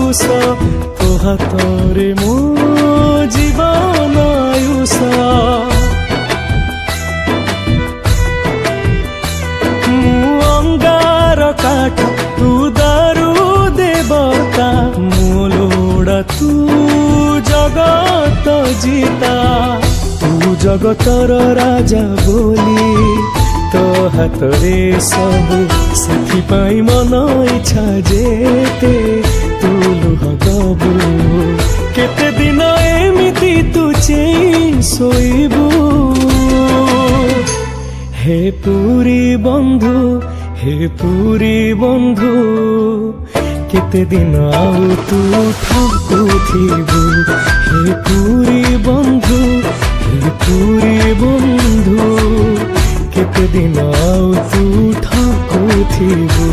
आयुष तो हाथरे मो जीवन आयुष अंगार काठ तू दारू देवता मो लोड़ा तू जगत जीता तू जगतर राजा बोली तो हाथरे सब से मन इच्छा जेते तू लुह दबु केते दिन एमिति तू चेई सोइबु हे पुरी बंधु केते दिन आउ तू ठाकुथिबु हे पुरी बंधु केते दिन आउ तू ठाकुथिबु।